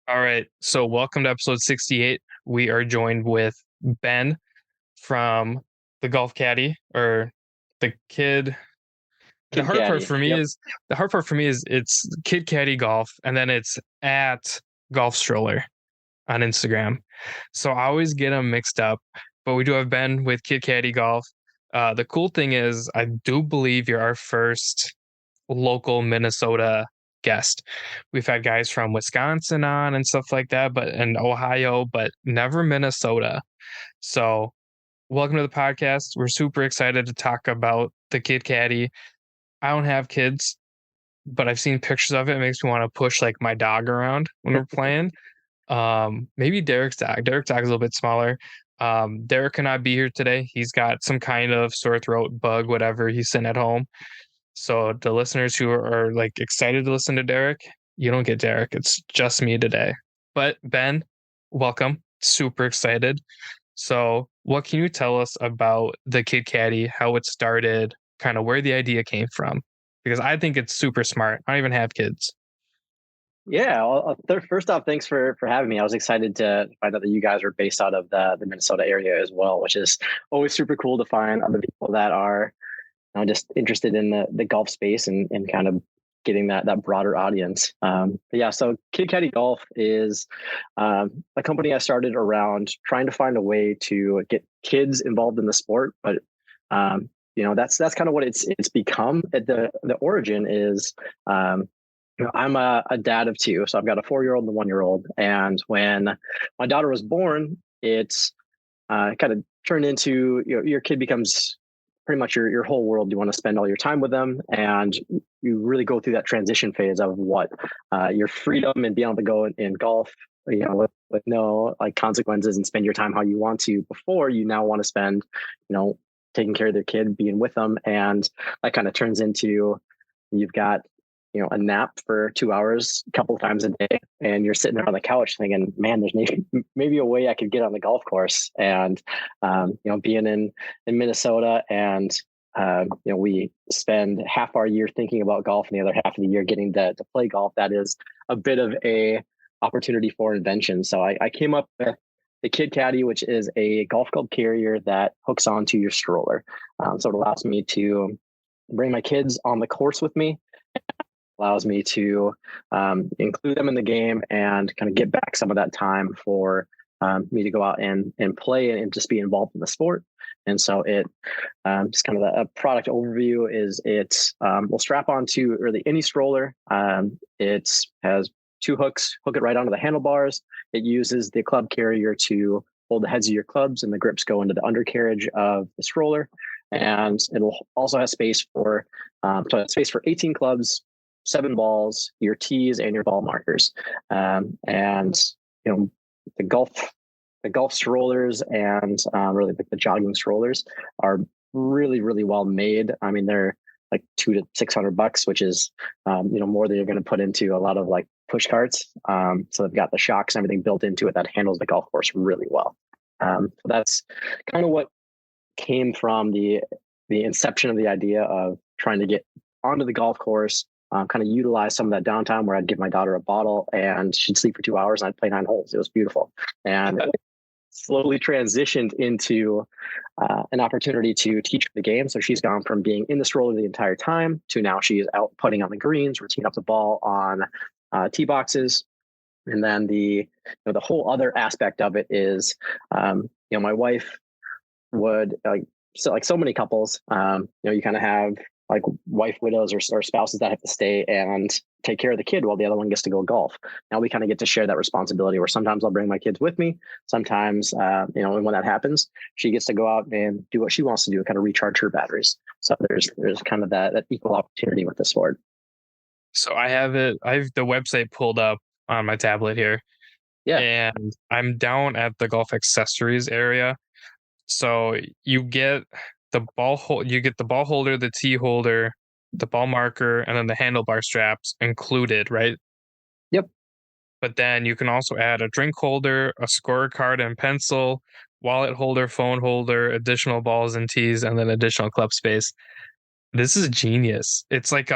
All right. So, welcome to episode 68. We are joined with Ben from the Golf Caddy or the Kid. The Kid hard part Caddie. for me Yep. is it's Kid Caddy Golf and then it's at Golf Stroller on Instagram. So, I always get them mixed up, but we do have Ben with Kid Caddy Golf. The cool thing is, I do believe you're our first local Minnesota guest. We've had guys from Wisconsin on and stuff like that, but and Ohio, but never Minnesota. So, welcome to the podcast. We're super excited to talk about the Kid Caddy. I don't have kids, but I've seen pictures of it. It makes me want to push like my dog around when we're playing. Maybe Derek's dog. Derek's dog is a little bit smaller. Derek cannot be here today. He's got some kind of sore throat, bug, whatever. He's sitting at home. So the listeners who are like excited to listen to Derek, you don't get Derek. It's just me today. But Ben, welcome. Super excited. So what can you tell us about the Kid Caddy, how it started, kind of where the idea came from? Because I think it's super smart. I don't even have kids. Yeah. First off, thanks for having me. I was excited to find out that you guys are based out of the Minnesota area as well, which is always super cool to find other people that are just interested in the golf space and kind of getting that broader audience. But yeah, so Kid Caddie Golf is a company I started around trying to find a way to get kids involved in the sport, but that's kind of what it's become. At the origin is I'm a dad of two, so I've got a 4-year-old and a 1-year-old. And when my daughter was born, it's kind of turned into your kid becomes pretty much your whole world. You want to spend all your time with them, and you really go through that transition phase of what your freedom and being able to go in golf, with no like consequences and spend your time how you want to. Before you now want to spend, taking care of their kid, being with them, and that kind of turns into you've got a nap for 2 hours a couple of times a day, and you're sitting there on the couch thinking, man, there's maybe a way I could get on the golf course. And being in Minnesota, and we spend half our year thinking about golf and the other half of the year getting to play golf. That is a bit of a opportunity for invention. So I came up with the Kid Caddy, which is a golf club carrier that hooks onto your stroller. So it allows me to bring my kids on the course with me, allows me to include them in the game and kind of get back some of that time for me to go out and play and just be involved in the sport. And so it just kind of a product overview is will strap onto really any stroller. It has two hooks, hook it right onto the handlebars. It uses the club carrier to hold the heads of your clubs, and the grips go into the undercarriage of the stroller. And it will also have space for 18 clubs, 7 balls, your tees, and your ball markers. And the golf strollers and really the jogging strollers are really, really well made. I mean, they're like $200 to $600, which is more than you're going to put into a lot of like push carts. So they've got the shocks and everything built into it that handles the golf course really well. So that's kind of what came from the inception of the idea of trying to get onto the golf course, kind of utilize some of that downtime where I'd give my daughter a bottle and she'd sleep for 2 hours and I'd play 9 holes. It was beautiful. And it slowly transitioned into an opportunity to teach her the game. So she's gone from being in the stroller the entire time to now she is out putting on the greens, routine up the ball on tee boxes. And then the whole other aspect of it is, my wife would so many couples, you kind of have like wife widows or spouses that have to stay and take care of the kid while the other one gets to go golf. Now we kind of get to share that responsibility, where sometimes I'll bring my kids with me. Sometimes, and when that happens, she gets to go out and do what she wants to do, kind of recharge her batteries. So there's kind of that equal opportunity with the sport. So I have the website pulled up on my tablet here, Yeah. and I'm down at the golf accessories area. So you get the ball holder, the tee holder, the ball marker, and then the handlebar straps included, right? Yep. But then you can also add a drink holder, a scorecard and pencil, wallet holder, phone holder, additional balls and tees, and then additional club space. This is genius. It's like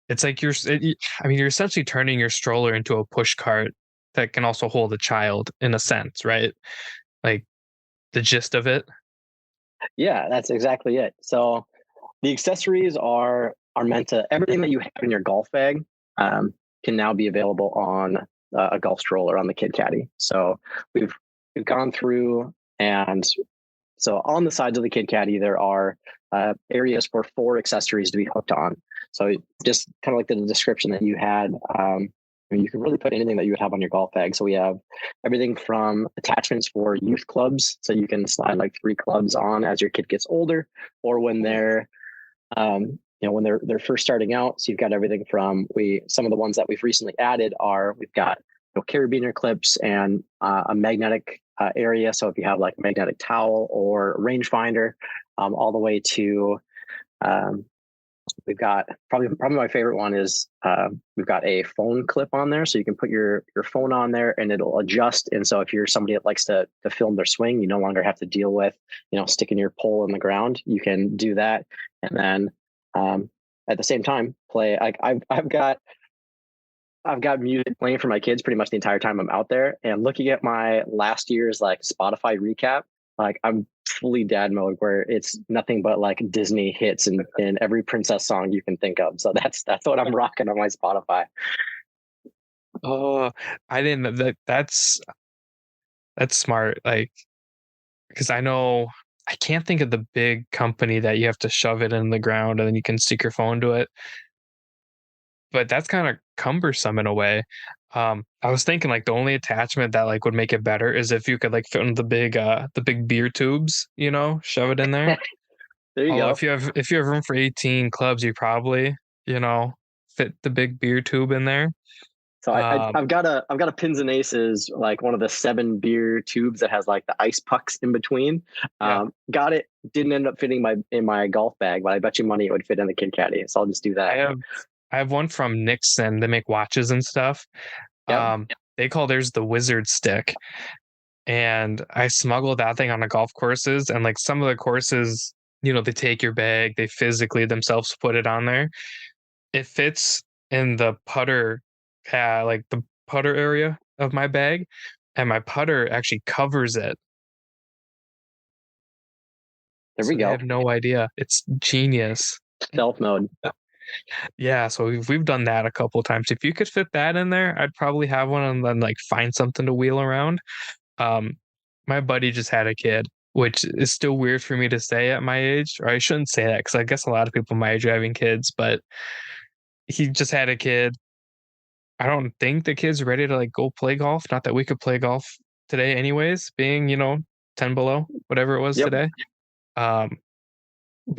It's like I mean, you're essentially turning your stroller into a push cart that can also hold a child in a sense, right? Like the gist of it. Yeah, that's exactly it. So the accessories are meant to everything that you have in your golf bag um, can now be available on a golf stroller on the Kid Caddy. So we've we've gone through, and so on the sides of the Kid Caddy there are areas for 4 accessories to be hooked on. So just kind of like the description that you had. I mean, you can really put anything that you would have on your golf bag. So we have everything from attachments for youth clubs, so you can slide like 3 clubs on as your kid gets older, or when they're when they're first starting out. So you've got everything from some of the ones that we've recently added are we've got carabiner clips and a magnetic area. So if you have like a magnetic towel or rangefinder, all the way to um, we've got probably my favorite one is we've got a phone clip on there, so you can put your phone on there and it'll adjust. And so if you're somebody that likes to film their swing, you no longer have to deal with sticking your pole in the ground. You can do that, and then at the same time play. I've got music playing for my kids pretty much the entire time I'm out there. And looking at my last year's like Spotify recap, like I'm fully dad mode where it's nothing but like Disney hits and every princess song you can think of. So that's what I'm rocking on my Spotify. Oh, I didn't. That's smart. Like, because I know I can't think of the big company that you have to shove it in the ground and then you can stick your phone to it. But that's kind of cumbersome in a way. I was thinking like the only attachment that like would make it better is if you could like fit in the big beer tubes, shove it in there. There you Although go. if you have room for 18 clubs, you probably, you know, fit the big beer tube in there. So Um, I've got a Pins and Aces, like one of the 7 beer tubes that has like the ice pucks in between. yeah, Got it. Didn't end up fitting in my golf bag, but I bet you money it would fit in the Kid Caddy. So I'll just do I that. have I have one from Nixon. They make watches and stuff. Yep. They call theirs the wizard stick. And I smuggled that thing on the golf courses, and like some of the courses, they take your bag, they physically themselves put it on there. It fits in the putter, like the putter area of my bag, and my putter actually covers it. There we So they go. have no idea. It's genius. Stealth mode. Yeah, so we've done that a couple times. If you could fit that in there, I'd probably have one and then like find something to wheel around. Um, my buddy just had a kid, which is still weird for me to say at my age, or I shouldn't say that because I guess a lot of people my age are having kids, but he just had a kid. I don't think the kid's ready to like go play golf. Not that we could play golf today, anyways, being 10 below, whatever it was Yep. today. Um,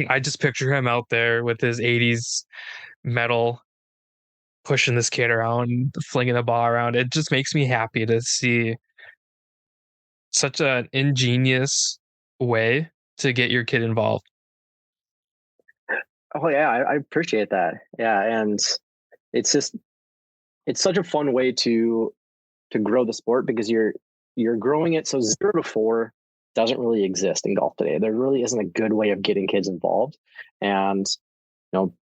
I just picture him out there with his 80s metal pushing this kid around, flinging the ball around. It just makes me happy to see such an ingenious way to get your kid involved. Oh yeah, I appreciate that. Yeah, and it's just it's such a fun way to grow the sport because you're growing it. So 0 to 4 doesn't really exist in golf today. There really isn't a good way of getting kids involved. And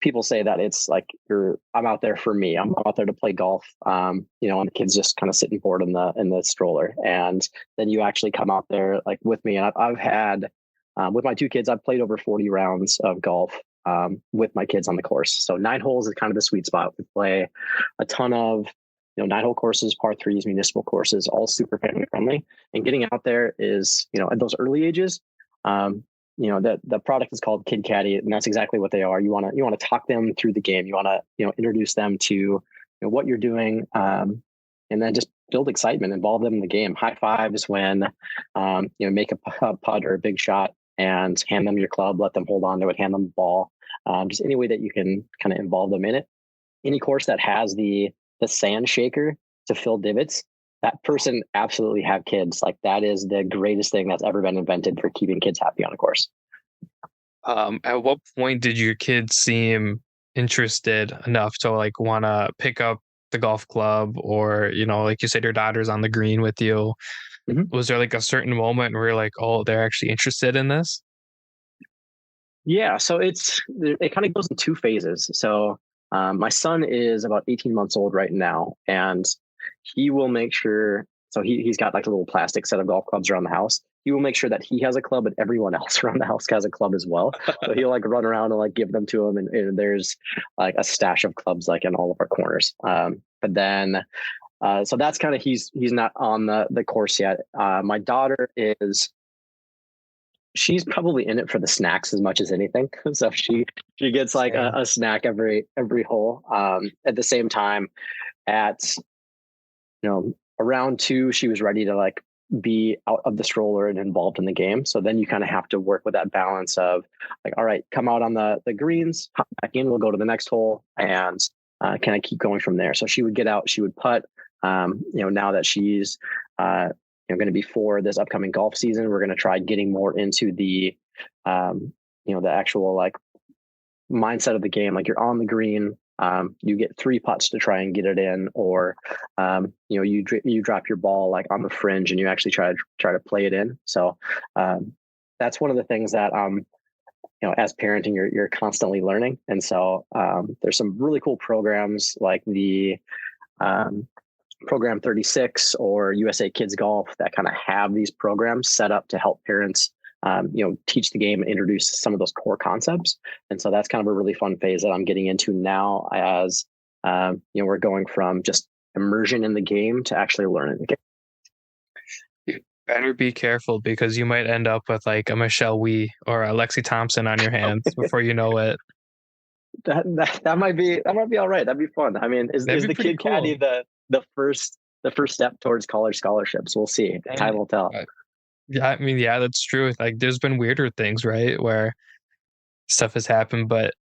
people say that it's like I'm out there for me. I'm out there to play golf. And the kids just kind of sitting bored in the stroller. And then you actually come out there like with me. And I've had with my 2 kids, I've played over 40 rounds of golf with my kids on the course. So 9 holes is kind of the sweet spot. We play a ton of 9 hole courses, par threes, municipal courses, all super family friendly. And getting out there is, at those early ages, the product is called Kid Caddie, and that's exactly what they are. You want to talk them through the game. You want to introduce them to what you're doing, and then just build excitement, involve them in the game. High fives when make a putt or a big shot, and hand them your club. Let them hold on to it. Hand them the ball. Just any way that you can kind of involve them in it. Any course that has the sand shaker to fill divots, that person absolutely have kids. Like that is the greatest thing that's ever been invented for keeping kids happy on a course. At what point did your kids seem interested enough to like want to pick up the golf club, or like you said, your daughter's on the green with you? Mhm. Was there like a certain moment where you're like, oh, they're actually interested in this? Yeah, so it kind of goes in 2 phases. So My son is about 18 months old right now, and he will make sure. So he's got like a little plastic set of golf clubs around the house. He will make sure that he has a club and everyone else around the house has a club as well. So he'll like run around and like give them to him, and there's like a stash of clubs like in all of our corners. But then so that's kind of he's not on the course yet. My daughter is she's probably in it for the snacks as much as anything. So she gets like a snack every hole. At the same time, at around 2, she was ready to like be out of the stroller and involved in the game. So then you kind of have to work with that balance of like, all right, come out on the greens, hop back in, we'll go to the next hole, and kind of keep going from there. So she would get out, she would putt. Now that she's going to be for this upcoming golf season, we're going to try getting more into the the actual like mindset of the game. Like you're on the green, you get 3 putts to try and get it in, or you drop your ball like on the fringe and you actually try to play it in. So that's one of the things that as parenting you're constantly learning. And so there's some really cool programs like the Program 36 or USA Kids Golf that kind of have these programs set up to help parents teach the game and introduce some of those core concepts. And so that's kind of a really fun phase that I'm getting into now as, we're going from just immersion in the game to actually learning the game. You better be careful because you might end up with like a Michelle Wee or a Lexi Thompson on your hands before you know it. That might be all right. That'd be fun. I mean, is the Kid Caddie the first step towards college scholarships? We'll see. Time will tell. Yeah, I mean, yeah, that's true. Like, there's been weirder things, right, where stuff has happened. But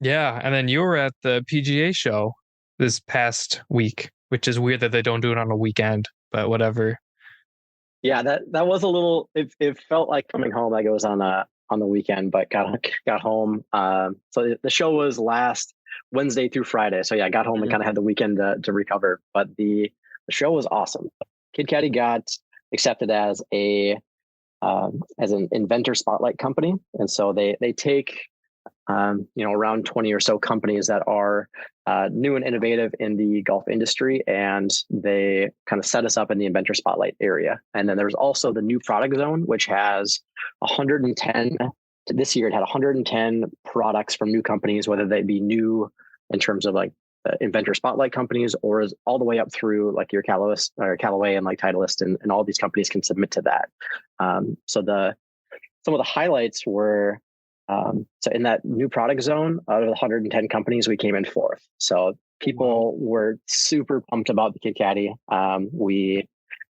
yeah, and then you were at the PGA Show this past week, which is weird that they don't do it on a weekend. But whatever. Yeah, that was a little. It felt like coming home, like it was on the weekend, but got home. So the show was last Wednesday through Friday. So yeah, I got home and kind of had the weekend to recover. But the show was awesome. Kid Caddie got accepted as as an inventor spotlight company, and so they take around 20 or so companies that are new and innovative in the golf industry, and they kind of set us up in the inventor spotlight area. And then there's also the new product zone, which has 110. This year, it had 110 products from new companies, whether they be new in terms of like inventor spotlight companies, or is all the way up through like your Callaway and like Titleist, and all these companies can submit to that. So some of the highlights were so in that new product zone, out of the 110 companies, we came in 4th. So people were super pumped about the Kid Caddie. We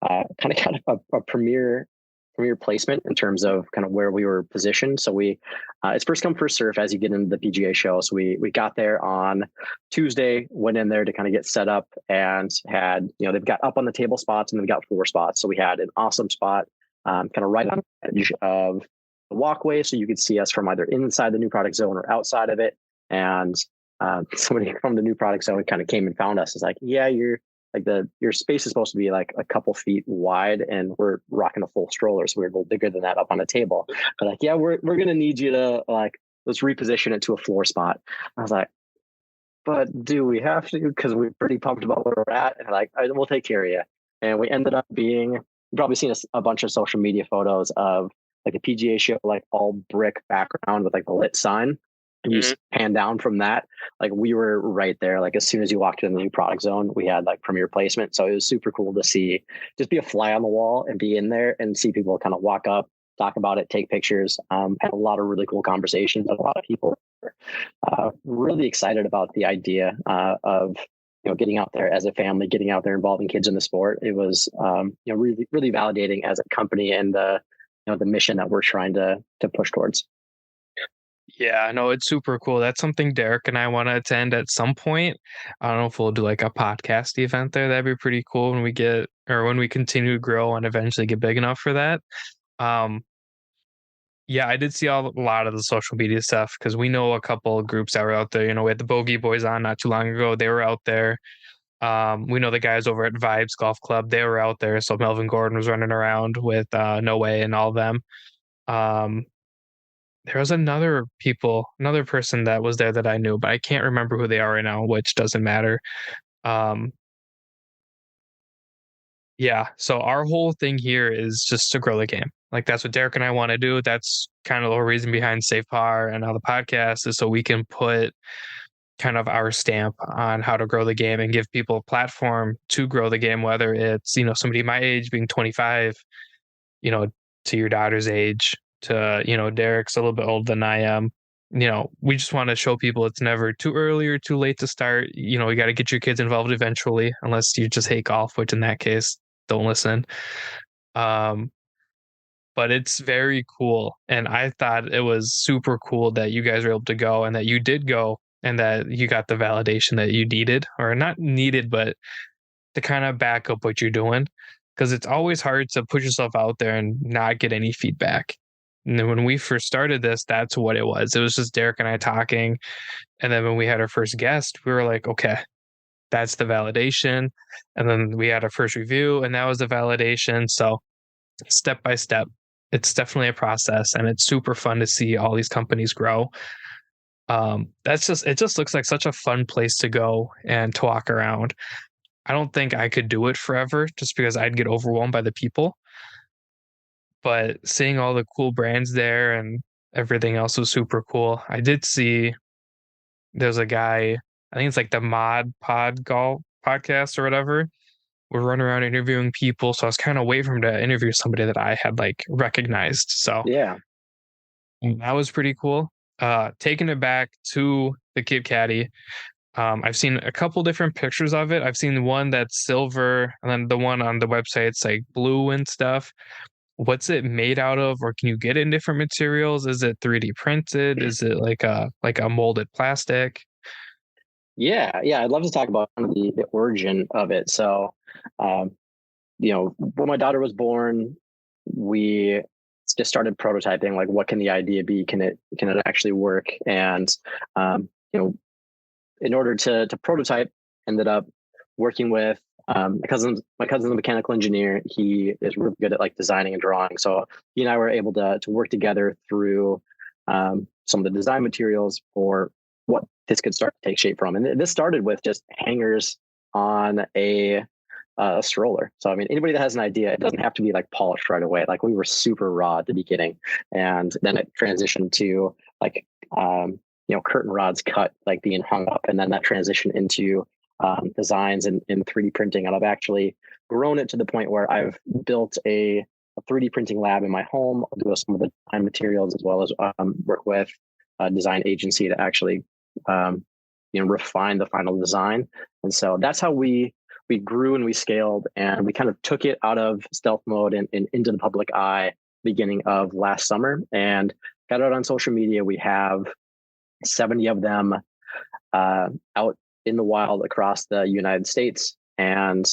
kind of got a premier placement in terms of kind of where we were positioned. So it's first come first serve as you get into the PGA Show. So we got there on Tuesday, went in there to kind of get set up, and had they've got up on the table spots and they've got 4 spots. So we had an awesome spot kind of right on the edge of the walkway, so you could see us from either inside the new product zone or outside of it. And somebody from the new product zone kind of came and found us. It's like, yeah, you're like your space is supposed to be like a couple feet wide, and we're rocking a full stroller, so we're a little bigger than that up on a table. But like, yeah, we're gonna need you to like, let's reposition it to a floor spot. I was like, but do we have to? Because we're pretty pumped about where we're at, and like, we'll take care of you. And we ended up being, you've probably seen a bunch of social media photos of like the PGA Show, like all brick background with like the lit sign. And you pan down from that, like we were right there. Like as soon as you walked in the new product zone, we had like premier placement. So it was super cool to see, just be a fly on the wall and be in there and see people kind of walk up, talk about it, take pictures. Had a lot of really cool conversations. A lot of people were really excited about the idea of getting out there as a family, getting out there, involving kids in the sport. It was really, really validating as a company, and the mission that we're trying to push towards. Yeah, I know, it's super cool. That's something Derek and I want to attend at some point. I don't know if we'll do like a podcast event there. That'd be pretty cool when we continue to grow and eventually get big enough for that. Yeah, I did see a lot of the social media stuff because we know a couple of groups that were out there. We had the Bogey Boys on not too long ago. They were out there. We know the guys over at Vibes Golf Club. They were out there. So Melvin Gordon was running around with No Way and all of them. there was another person that was there that I knew, but I can't remember who they are right now, which doesn't matter. Um, yeah, so our whole thing here is just to grow the game. Like that's what Derek and I want to do. That's kind of the whole reason behind Safe Par and how the podcast is so we can put kind of our stamp on how to grow the game and give people a platform to grow the game, whether it's, somebody my age being 25, you know, to your daughter's age, to, Derek's a little bit older than I am. We just want to show people it's never too early or too late to start. You got to get your kids involved eventually, unless you just hate golf, which in that case, don't listen. Um, but it's very cool. And I thought it was super cool that you guys were able to go and that you did go and that you got the validation that you needed, or not needed, but to kind of back up what you're doing. Because it's always hard to put yourself out there and not get any feedback. And then when we first started this, that's what it was. It was just Derek and I talking. And then when we had our first guest, we were like, okay, that's the validation. And then we had our first review, and that was the validation. So step by step, it's definitely a process, and it's super fun to see all these companies grow. It just looks like such a fun place to go and to walk around. I don't think I could do it forever just because I'd get overwhelmed by the people. But seeing all the cool brands there and everything else was super cool. I did see there's a guy, I think it's like the Mod Pod Golf podcast or whatever. We're running around interviewing people. So I was kind of waiting for him to interview somebody that I had like recognized. So Yeah. that was pretty cool. Taking it back to the Kid Caddie. I've seen a couple different pictures of it. I've seen one that's silver, and then the one on the website it's like blue and stuff. What's it made out of, or can you get it in different materials? Is it 3D printed? Is it like a molded plastic? Yeah, yeah, I'd love to talk about the origin of it. So, um, when my daughter was born, we just started prototyping. Like, what can the idea be? Can it actually work? And in order to prototype, ended up working with my cousin's a mechanical engineer. He is really good at like designing and drawing. So he and I were able to work together through some of the design materials for what this could start to take shape from. And this started with just hangers on a stroller. So I mean, anybody that has an idea, it doesn't have to be like polished right away. Like we were super raw at the beginning, and then it transitioned to like curtain rods cut, like being hung up, and then that transitioned into designs in 3D printing. And I've actually grown it to the point where I've built a 3D printing lab in my home. I'll do some of the design materials as well as work with a design agency to actually refine the final design. And so that's how we grew and we scaled, and we kind of took it out of stealth mode and into the public eye beginning of last summer and got it on social media. We have 70 of them out in the wild across the United States. And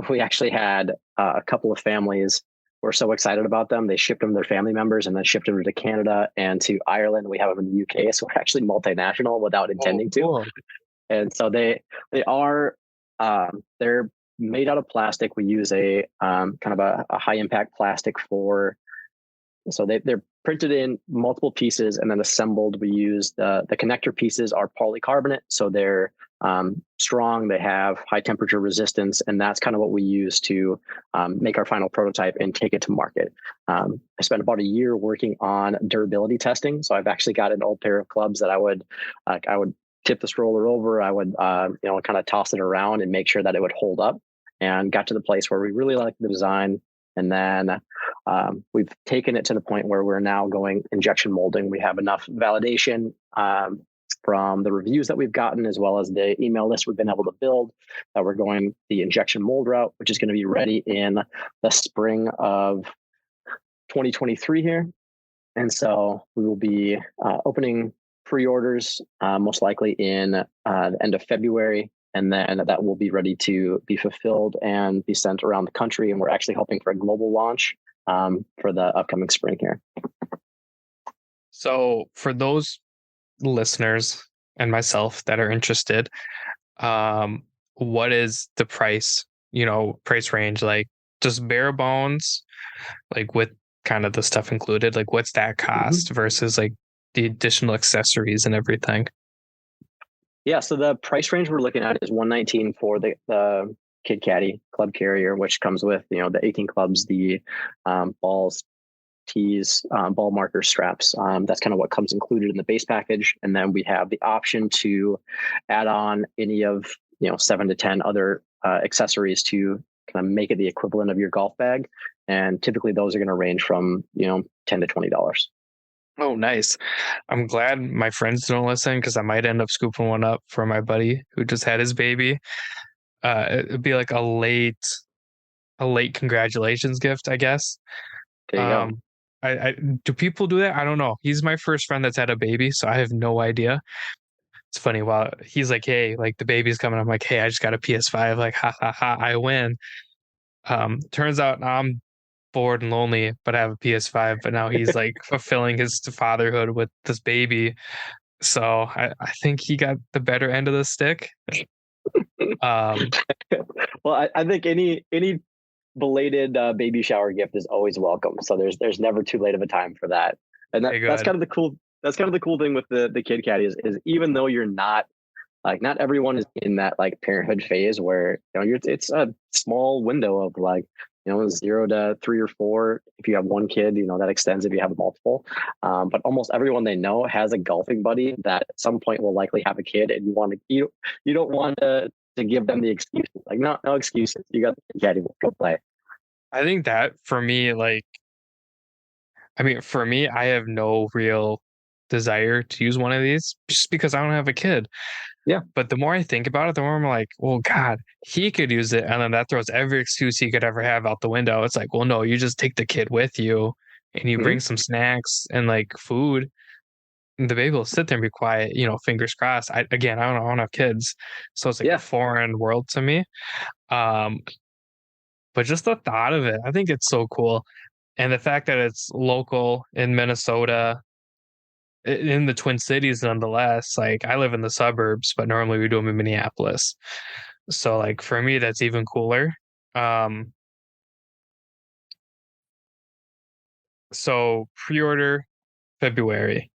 we actually had a couple of families were so excited about them. They shipped them to their family members and then shipped them to Canada and to Ireland. We have them in the UK. So we're actually multinational without intending to. And so they're made out of plastic. We use a kind of a high impact plastic so they're printed in multiple pieces and then assembled. We use the connector pieces are polycarbonate. So they're strong. They have high temperature resistance. And that's kind of what we use to make our final prototype and take it to market. I spent about a year working on durability testing. So I've actually got an old pair of clubs that I would tip the stroller over. I would, kind of toss it around and make sure that it would hold up, and got to the place where we really liked the design. And then we've taken it to the point where we're now going injection molding. We have enough validation from the reviews that we've gotten, as well as the email list we've been able to build, that we're going the injection mold route, which is going to be ready in the spring of 2023 here. And so we will be opening pre-orders most likely in the end of February. And then that will be ready to be fulfilled and be sent around the country. And we're actually hoping for a global launch for the upcoming spring here. So for those listeners and myself that are interested, what is the price range? Like just bare bones, like with kind of the stuff included? Like, what's that cost versus like the additional accessories and everything? Yeah, so the price range we're looking at is 119 for the Kid Caddie club carrier, which comes with the 18 clubs, the balls, tees, ball marker straps. That's kind of what comes included in the base package, and then we have the option to add on any of 7 to 10 other accessories to kind of make it the equivalent of your golf bag. And typically, those are going to range from $10 to $20. Oh, nice. I'm glad my friends don't listen because I might end up scooping one up for my buddy who just had his baby. It'd be like a late congratulations gift, I guess. There you go. Um, I do people do that? I don't know. He's my first friend that's had a baby, so I have no idea. It's funny. While he's like, "Hey, like the baby's coming," I'm like, "Hey, I just got a PS5." Like, ha ha ha, I win. Turns out I'm bored and lonely, but I have a PS5. But now he's like fulfilling his fatherhood with this baby. So I think he got the better end of the stick. Um, Well, I think any belated baby shower gift is always welcome. So there's never too late of a time for that. And very that's good. kind of the cool. That's kind of the cool thing with the Kid Caddy is even though you're not like not everyone is in that like parenthood phase where it's a small window of like 0 to 3 or 4. If you have one kid, that extends if you have multiple. But almost everyone they know has a golfing buddy that at some point will likely have a kid, and you don't want to give them the excuses. Like no excuses. You got the caddy, go play. I think that for me, like, I mean, for me, I have no real desire to use one of these just because I don't have a kid. Yeah. But the more I think about it, the more I'm like, well, God, he could use it. And then that throws every excuse he could ever have out the window. It's like, well, no, you just take the kid with you and you Mhm. bring some snacks and like food. And the baby will sit there and be quiet, fingers crossed. I don't have kids. So it's like a Yeah. foreign world to me. Um, but just the thought of it, I think it's so cool. And the fact that it's local in Minnesota, in the Twin Cities, nonetheless. Like I live in the suburbs, but normally we do them in Minneapolis. So like for me, that's even cooler. Um, so pre-order February.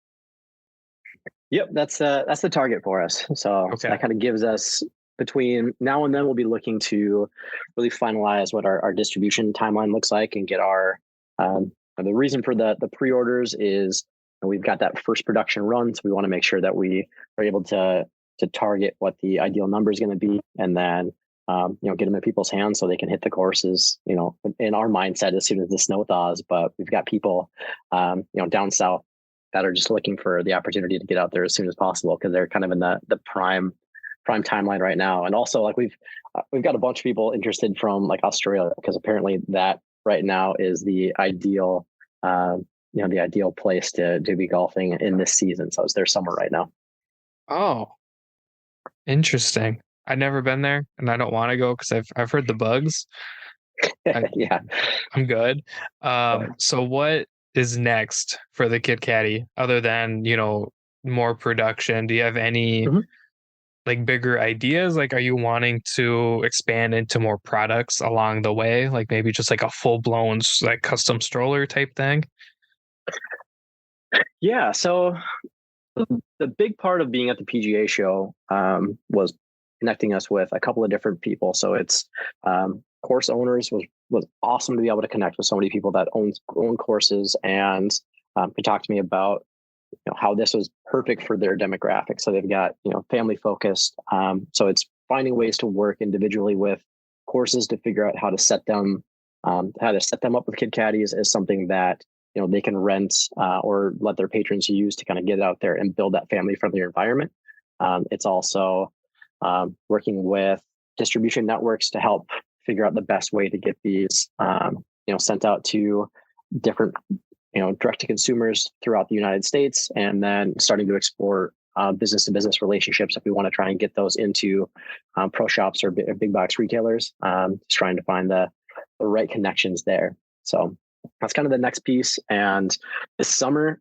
Yep, that's the target for us. So Okay. that kind of gives us between now and then we'll be looking to really finalize what our distribution timeline looks like and get our the reason for the pre-orders is we've got that first production run, so we want to make sure that we are able to target what the ideal number is going to be, and then get them in people's hands so they can hit the courses. In our mindset as soon as the snow thaws, but we've got people down south that are just looking for the opportunity to get out there as soon as possible because they're kind of in the prime timeline right now. And also like we've got a bunch of people interested from like Australia because apparently that right now is the ideal the ideal place to be golfing in this season. So it's their summer right now. Oh, interesting. I've never been there and I don't want to go because I've heard the bugs. I, Yeah. I'm good. So what is next for the Kid Caddy other than, more production? Do you have any Mhm. like bigger ideas? Like, are you wanting to expand into more products along the way? Like maybe just like a full blown like custom stroller type thing? Yeah. So the big part of being at the PGA show was connecting us with a couple of different people. So it's course owners was awesome to be able to connect with so many people that own courses and could talk to me about how this was perfect for their demographic. So they've got family focused. So it's finding ways to work individually with courses to figure out how to set them up with Kid Caddies as something that they can rent or let their patrons use to kind of get out there and build that family friendly environment. It's also working with distribution networks to help figure out the best way to get these sent out to different direct to consumers throughout the United States, and then starting to explore business to business relationships if we want to try and get those into pro shops or big box retailers. Just trying to find the right connections there. So that's kind of the next piece. And this summer,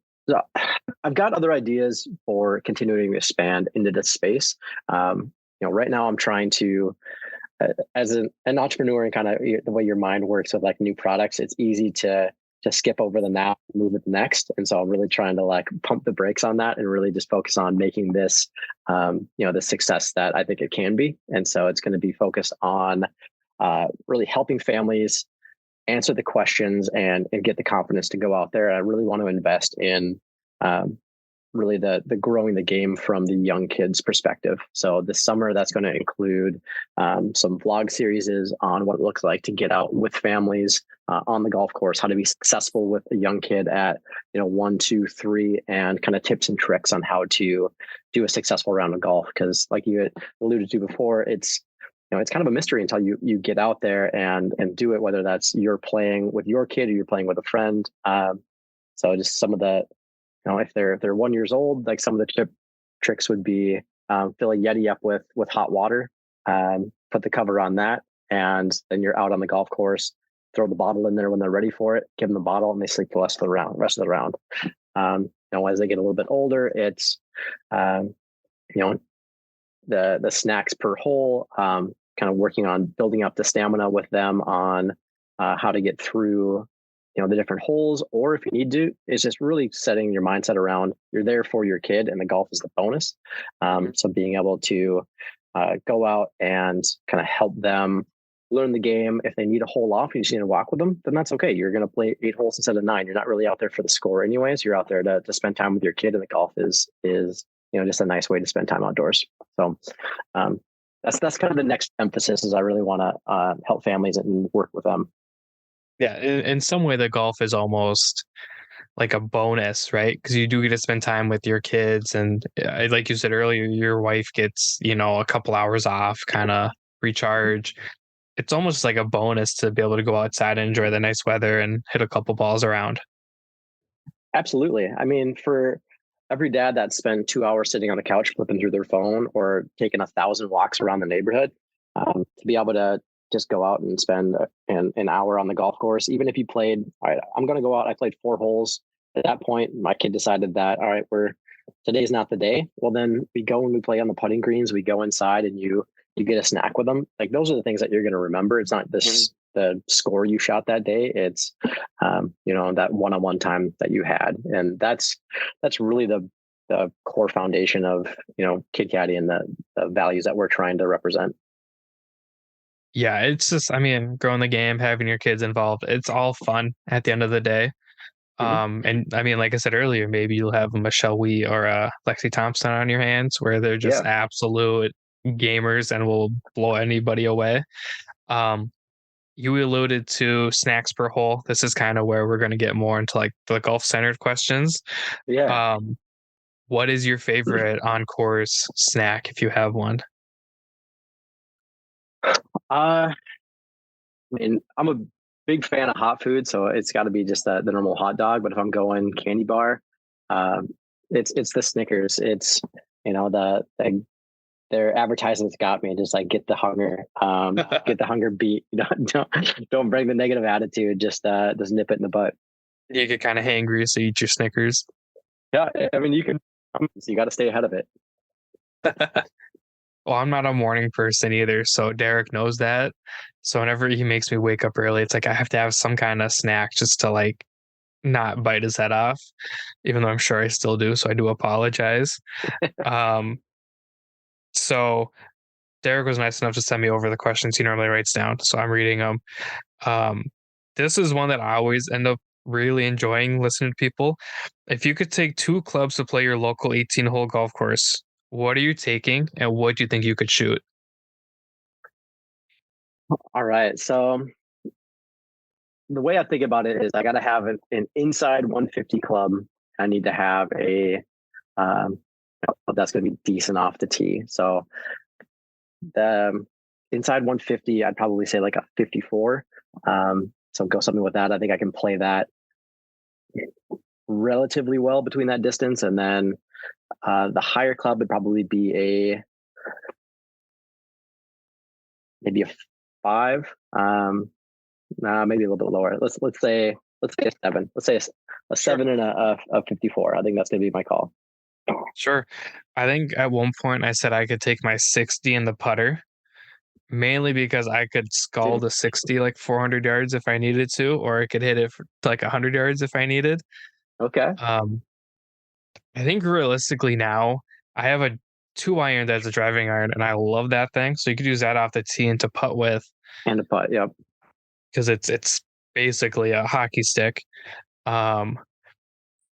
I've got other ideas for continuing to expand into this space. Right now I'm trying to, as an entrepreneur and kind of the way your mind works with like new products, it's easy to skip over the now, move it next. And so I'm really trying to like pump the brakes on that and really just focus on making this, the success that I think it can be. And so it's going to be focused on really helping families answer the questions and get the confidence to go out there. And I really want to invest in really the growing the game from the young kids perspective. So this summer, that's going to include some vlog series on what it looks like to get out with families on the golf course, how to be successful with a young kid at 1, 2, 3, and kind of tips and tricks on how to do a successful round of golf. Because like you alluded to before, it's kind of a mystery until you get out there and do it, whether that's you're playing with your kid or you're playing with a friend. So just some of the, if they're 1 year old, like some of the tricks would be fill a Yeti up with hot water, put the cover on that, and then you're out on the golf course. Throw the bottle in there when they're ready for it. Give them the bottle, and they sleep the rest of the round. As they get a little bit older, it's the snacks per hole. Kind of working on building up the stamina with them on how to get through the different holes, or if you need to, it's just really setting your mindset around you're there for your kid and the golf is the bonus. So being able to go out and kind of help them learn the game. If they need a hole off, you just need to walk with them, then that's okay. You're going to play 8 holes instead of 9. You're not really out there for the score anyways. You're out there to spend time with your kid, and the golf is just a nice way to spend time outdoors. So that's kind of the next emphasis, is I really want to help families and work with them. Yeah, in some way, the golf is almost like a bonus, right? Because you do get to spend time with your kids, and like you said earlier, your wife gets a couple hours off, kind of recharge. It's almost like a bonus to be able to go outside and enjoy the nice weather and hit a couple balls around. Absolutely. I mean, for every dad that spent 2 hours sitting on the couch flipping through their phone or taking 1,000 walks around the neighborhood, to be able to just go out and spend an hour on the golf course, even if you played, all right, I'm going to go out. I played 4 holes. At that point, my kid decided that, all right, today's not the day. Well, then we go and we play on the putting greens. We go inside and you get a snack with them. Like, those are the things that you're going to remember. It's not the score you shot that day. It's, that one-on-one time that you had. And that's really the core foundation of, Kid Caddie and the values that we're trying to represent. Yeah, it's just, growing the game, having your kids involved, it's all fun at the end of the day. And like I said earlier, maybe you'll have a Michelle Wee or a Lexi Thompson on your hands, where they're just absolute gamers and will blow anybody away. You alluded to snacks per hole. This is kind of where we're going to get more into like the golf centered questions. Yeah. What is your favorite on course snack, if you have one? I'm a big fan of hot food, so it's got to be just the normal hot dog. But if I'm going candy bar, it's the Snickers. It's their advertisements got me. Just like get the hunger, get the hunger beat. Don't bring the negative attitude. Just nip it in the butt. You get kind of hangry, so you eat your Snickers. Yeah, you got to stay ahead of it. Well, I'm not a morning person either, so Derek knows that. So whenever he makes me wake up early, it's like I have to have some kind of snack just to like not bite his head off, even though I'm sure I still do. So I do apologize. So Derek was nice enough to send me over the questions he normally writes down, so I'm reading them. This is one that I always end up really enjoying listening to people. If you could take 2 clubs to play your local 18-hole golf course, what are you taking, and what do you think you could shoot? All right. So the way I think about it is I got to have an inside 150 club. I need to have a that's going to be decent off the tee. So the inside 150, I'd probably say like a 54. So go something with that. I think I can play that relatively well between that distance. And then the higher club would probably be maybe a 5. Maybe a little bit lower. Let's say a 7. Let's say a 7 and a 54. I think that's going to be my call. Sure. I think at one point I said I could take my 60 in the putter. mainly because I could skull the 60 like 400 yards if I needed to, or I could hit it for like 100 yards if I needed. Okay. Um, I think realistically now I have a 2 iron that's a driving iron, and I love that thing. So you could use that off the tee and to putt with And a putt. Yep. because it's basically a hockey stick. Um,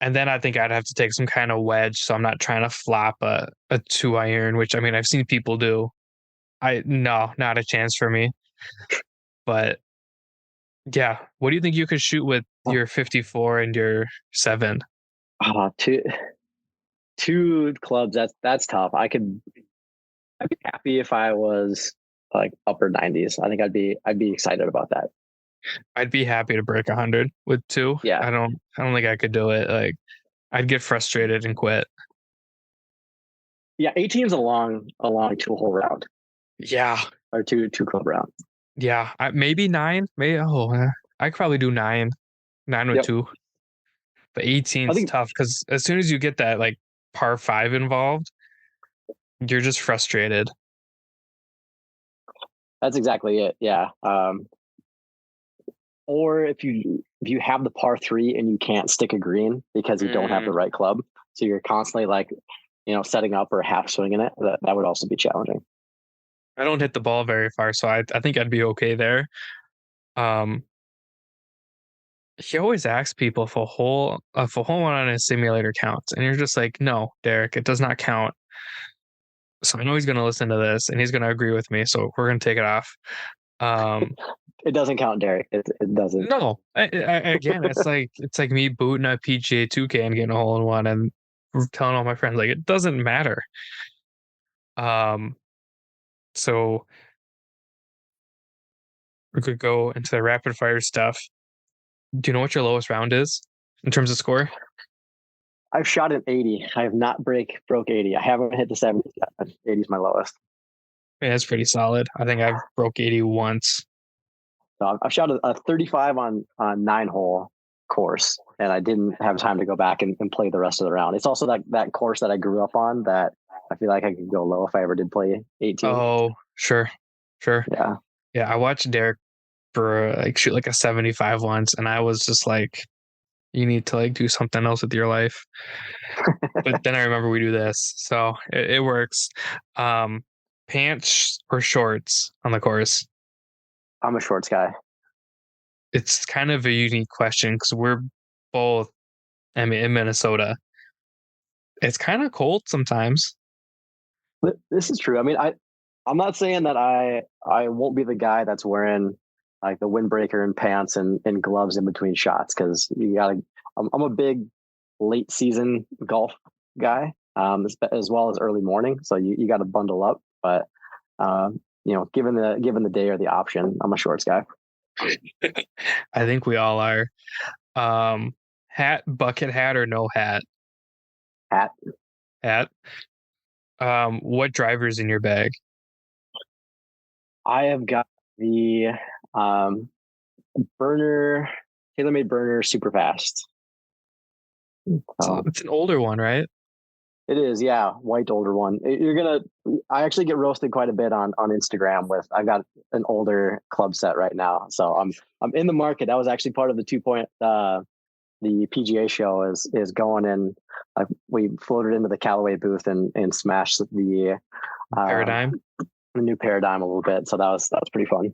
and then I think I'd have to take some kind of wedge, so I'm not trying to flop a 2 iron, which I mean I've seen people do. I no, not a chance for me. But yeah, what do you think you could shoot with Oh, your 54 and your 7? two clubs. That's tough. I'd be happy if I was like upper 90s. I think I'd be excited about that. I'd be happy to break 100 with 2. Yeah. I don't think I could do it. Like I'd get frustrated and quit. Yeah. 18's a long 2 hole round Yeah, or two club round. yeah. Maybe 9. Maybe I could probably do 9, 9 with Yep. 2. But I 18's think tough because as soon as you get that like par 5 involved, you're just frustrated. that's exactly it. Yeah. Or if you have the par 3 and you can't stick a green because you don't have the Mm, right club, so you're constantly like, setting up or half swinging it. That would also be challenging. I don't hit the ball very far, so I think I'd be okay there. Um, he always asks people if a hole one on a simulator counts, and you're just like, no, Derek, it does not count. So I know he's gonna listen to this and he's gonna agree with me. So we're gonna take it off. Um, It doesn't count, Derek. It doesn't. no, again, it's like me booting a PGA 2K and getting a hole in one, and telling all my friends like it doesn't matter. Um, so we could go into the rapid fire stuff. Do you know what your lowest round is in terms of score? I've shot an 80. I have not broke 80. I haven't hit the 70. 80 is my lowest. Yeah, that's pretty solid. I think I've broke 80 once. So I've shot a 35 on 9 hole course, and I didn't have time to go back and play the rest of the round. It's also that course that I grew up on that I feel like I could go low if I ever did play 18. Oh, sure, sure. Yeah. Yeah, I watched Derek for like shoot like a 75 once, and I was just like, you need to like do something else with your life. But then I remember we do this, so it works. Um, Pants or shorts on the course? I'm a shorts guy. It's kind of a unique question because we're both, I mean, in Minnesota. It's kind of cold sometimes. This is true. I mean, I'm not saying that I won't be the guy that's wearing like the windbreaker and pants and gloves in between shots, because you gotta. I'm a big late season golf guy, as well as early morning. So you got to bundle up. But given the day or the option, I'm a shorts guy. I think we all are. Hat, bucket hat, or no hat? Hat. Hat. What driver's in your bag? I have got the um, burner, TaylorMade burner, super fast. So it's an older one, right? It is, yeah, white older one. I actually get roasted quite a bit on Instagram with. I've got an older club set right now, so I'm in the market. That was actually part of the 2 point. The PGA show is going in. We floated into the Callaway booth and smashed Paradigm. the new paradigm a little bit. So that was pretty fun.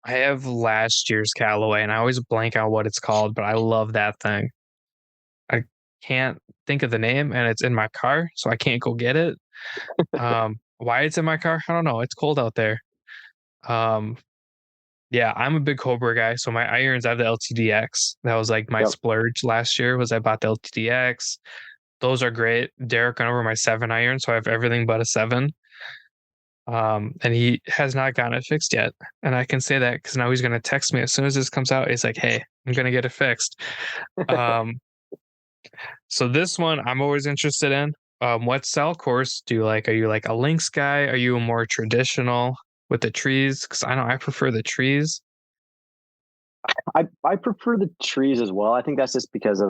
I have last year's Callaway, and I always blank on what it's called, but I love that thing. I can't think of the name, and it's in my car, so I can't go get it. Why it's in my car, I don't know. It's cold out there. Um, yeah, I'm a big Cobra guy, so my irons, I have the LTDX. That was like my Yep. splurge last year. Was I bought the LTDX? Those are great. Derek went over my 7 iron, so I have everything but a 7. And he has not gotten it fixed yet. And I can say that because now he's going to text me as soon as this comes out. He's like, "Hey, I'm going to get it fixed." Um, so this one I'm always interested in. What style course do you like? Are you like a links guy? Are you a more traditional with the trees? Because I know I prefer the trees. I prefer the trees as well. I think that's just because of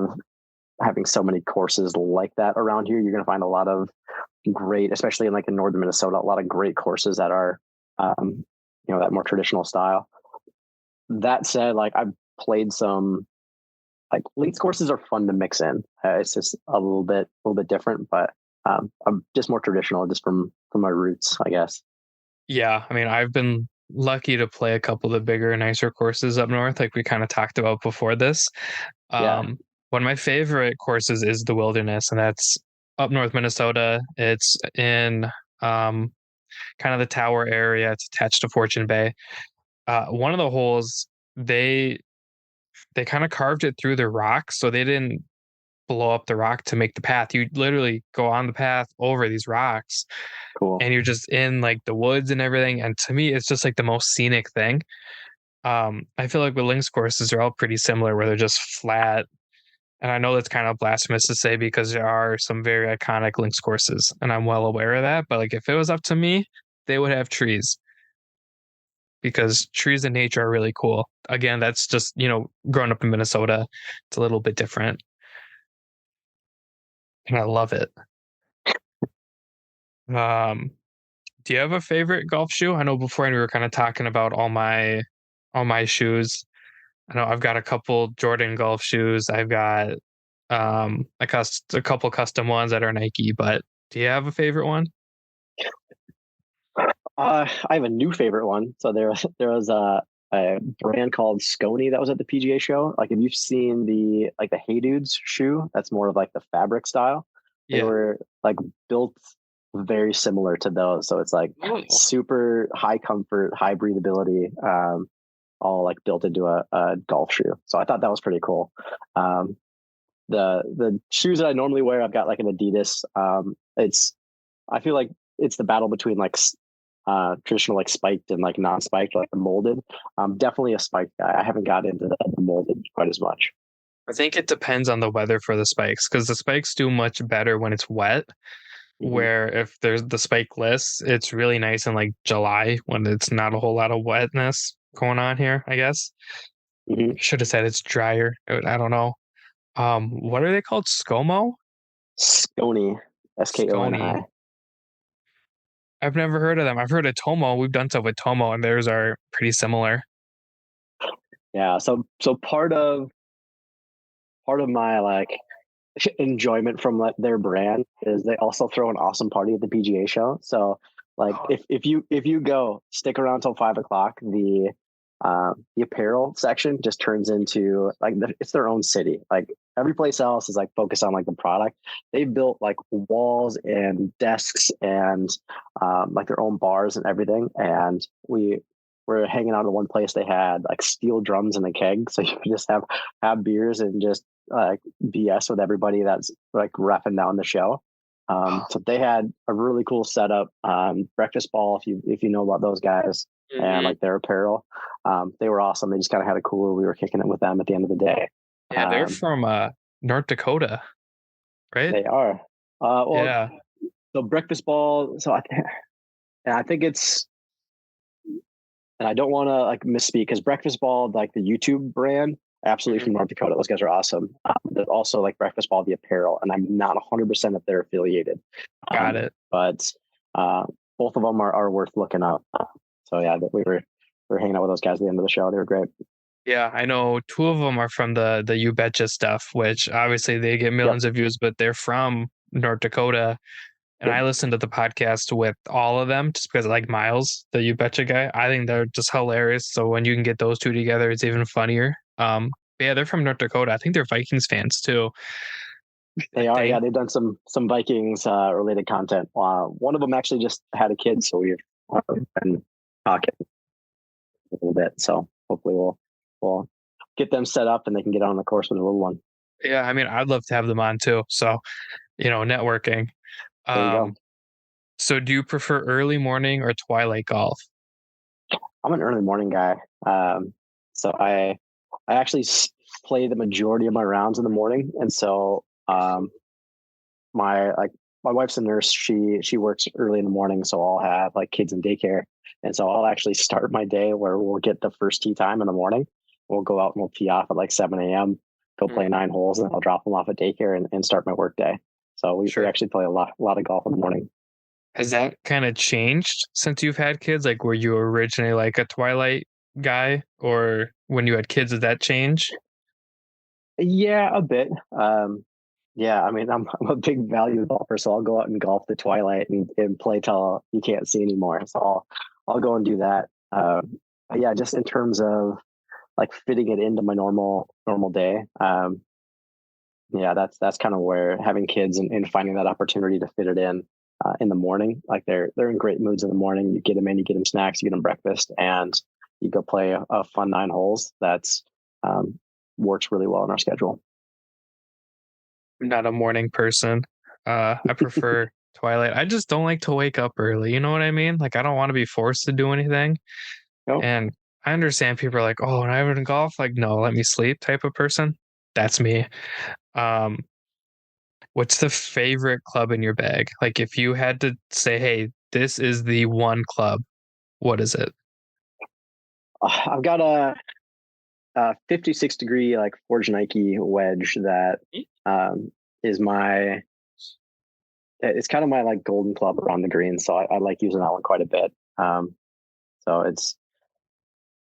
having so many courses like that around here. You're going to find a lot of great, especially in like in northern Minnesota, a lot of great courses that are that more traditional style. That said, like I've played some like links courses are fun to mix in. It's just a little bit different, but I'm just more traditional, just from my roots, I guess. Yeah, I mean, I've been lucky to play a couple of the bigger, nicer courses up north, like we kind of talked about before this. Yeah, One of my favorite courses is the Wilderness, and that's up north Minnesota. It's in um, kind of the Tower area. It's attached to Fortune Bay. One of the holes, they they kind of carved it through the rock, so they didn't blow up the rock to make the path. You literally go on the path over these rocks, cool. and you're just in like the woods and everything. And to me, it's just like the most scenic thing. I feel like the links courses are all pretty similar, where they're just flat. And I know that's kind of blasphemous to say because there are some very iconic links courses, and I'm well aware of that. But like, if it was up to me, they would have trees because trees in nature are really cool. Again, that's just growing up in Minnesota, it's a little bit different, and I love it. Um, do you have a favorite golf shoe? I know before we were kind of talking about all my shoes. I know I've got a couple Jordan golf shoes. I've got a couple custom ones that are Nike, but do you have a favorite one? I have a new favorite one. So there was a brand called Scony that was at the PGA show. Like, if you've seen the Hey Dudes shoe, that's more of like the fabric style. They Yeah. were like built very similar to those. So it's like Oh, super high comfort, high breathability, all like built into a golf shoe. So I thought that was pretty cool. Um, the shoes that I normally wear, I've got like an Adidas. I feel like it's the battle between like traditional like spiked and like non-spiked, like the molded. I'm definitely a spiked guy. I haven't got into the molded quite as much. I think it depends on the weather for the spikes because the spikes do much better when it's wet. Hmm. Where if there's the spike list, it's really nice in like July when it's not a whole lot of wetness going on here, I guess. Hmm. Should have said it's drier. I don't know. What are they called? ScoMo? Scony, Scony. Skoni. I've never heard of them. I've heard of Tomo. We've done stuff with Tomo, and theirs are pretty similar. Yeah. So part of my like enjoyment from like their brand is they also throw an awesome party at the PGA show. So like if you go stick around till 5 o'clock, the apparel section just turns into like it's their own city. Like every place else is like focused on like the product. They built like walls and desks and like their own bars and everything. And we were hanging out in one place. They had like steel drums and a keg, so you could just have beers and just like BS with everybody that's like roughing down the show. So they had a really cool setup. Breakfast Ball, if you know about those guys and Mhm. like their apparel, they were awesome. They just kind of had a cooler. We were kicking it with them at the end of the day. Yeah, they're from North Dakota, right? They are. Well, Yeah. so Breakfast Ball. And I think it's, and I don't want to like misspeak because Breakfast Ball, like the YouTube brand, absolutely Mhm. from North Dakota. Those guys are awesome. But also like Breakfast Ball, the apparel, and I'm not 100% if they're affiliated. Got it. But uh, both of them are worth looking up. So yeah, we were hanging out with those guys at the end of the show. They were great. Yeah, I know two of them are from the You Betcha stuff, which obviously they get Yep. millions of views, but they're from North Dakota. And Yep. I listened to the podcast with all of them just because I like Miles, the You Betcha guy. I think they're just hilarious. So when you can get those two together, it's even funnier. But yeah, they're from North Dakota. I think they're Vikings fans too. I They are. Yeah, think. they've done some Vikings related content. One of them actually just had a kid, so we've been talking a little bit. So hopefully we'll get them set up and they can get on the course with a little one. Yeah, I mean, I'd love to have them on too. So, networking. There you go. Um, so do you prefer early morning or twilight golf? I'm an early morning guy. So I actually play the majority of my rounds in the morning, and so my like my wife's a nurse. She works early in the morning, so I'll have like kids in daycare, and so I'll actually start my day where we'll get the first tee time in the morning. We'll go out and we'll tee off at like 7 a.m. Go play Mm, 9 holes, and I'll drop them off at daycare and start my work day. So we sure. actually play a lot of golf in the morning. Has that kind of changed since you've had kids? Like, were you originally like a Twilight guy, or when you had kids, did that change? Yeah, a bit. Yeah, I mean, I'm a big value golfer, so I'll go out and golf the twilight and play till you can't see anymore. So I'll go and do that. Yeah, just in terms of like fitting it into my normal day. Yeah, that's kind of where having kids and finding that opportunity to fit it in the morning. Like they're in great moods in the morning. You get them in, you get them snacks, you get them breakfast, and you go play a fun 9 holes. That's um, works really well in our schedule. I'm not a morning person. I prefer Twilight. I just don't like to wake up early. You know what I mean? Like, I don't want to be forced to do anything. Nope. And I understand people are like, "Oh, and I haven't golf." Like, no, let me sleep type of person. That's me. Um, what's the favorite club in your bag? Like, if you had to say, "Hey, this is the one club," what is it? I've got a 56-degree like Forge Nike wedge that is my it's kind of my like golden club around the green. So I like using that one quite a bit. So it's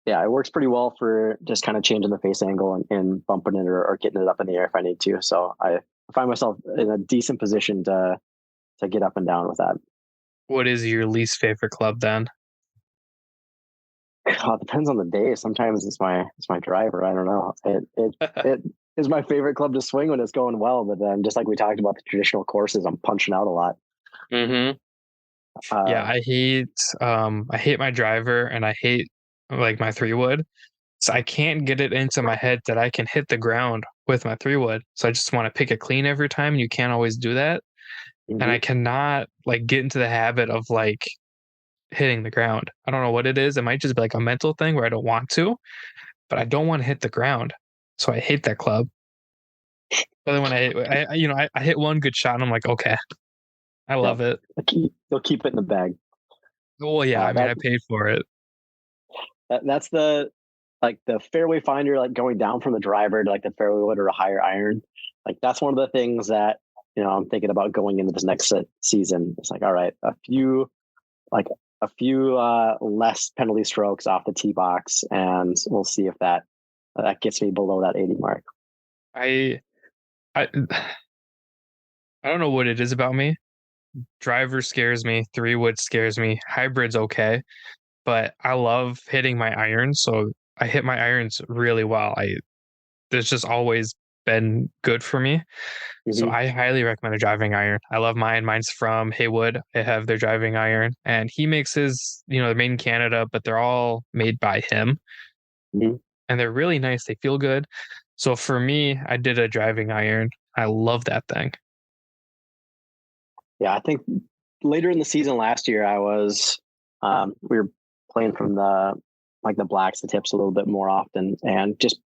yeah, it works pretty well for just kind of changing the face angle and bumping it or getting it up in the air if I need to. So I find myself in a decent position to get up and down with that. What is your least favorite club then? God, it depends on the day. Sometimes it's my driver. I don't know. It is my favorite club to swing when it's going well, but then just like we talked about the traditional courses, I'm punching out a lot. Mm-hmm. Yeah, Uh, I hate my driver and I hate like my 3 wood. So I can't get it into my head that I can hit the ground with my 3 wood. So I just want to pick it clean every time. And you can't always do that. And I mhm. cannot like get into the habit of like hitting the ground. I don't know what it is. It might just be like a mental thing where I don't want to, but I don't want to hit the ground. So I hate that club. But then when I hit one good shot and I'm like, okay, I Yep. love it. They'll keep it in the bag. Well, yeah, I mean, That I paid for it. that's the like the fairway finder, like going down from the driver to like the fairway wood or a higher iron. Like that's one of the things that I'm thinking about going into this next season. It's like, all right, like a few less penalty strokes off the tee box, and we'll see if that gets me below that 80 mark. I I I don't know what it is about me. Driver scares me, 3 wood scares me, hybrid's okay, but I love hitting my irons, so I hit my irons really well. I It's just always been good for me. So Mm-hmm. I highly recommend a driving iron. I love mine. Mine's from Haywood. I have their driving iron, and he makes his, they're made in Canada, but they're all made by him, Mm-hmm. and they're really nice. They feel good. So for me, I did a driving iron. I love that thing. Yeah, I think later in the season last year, we were playing from the blacks, the tips a little bit more often, and just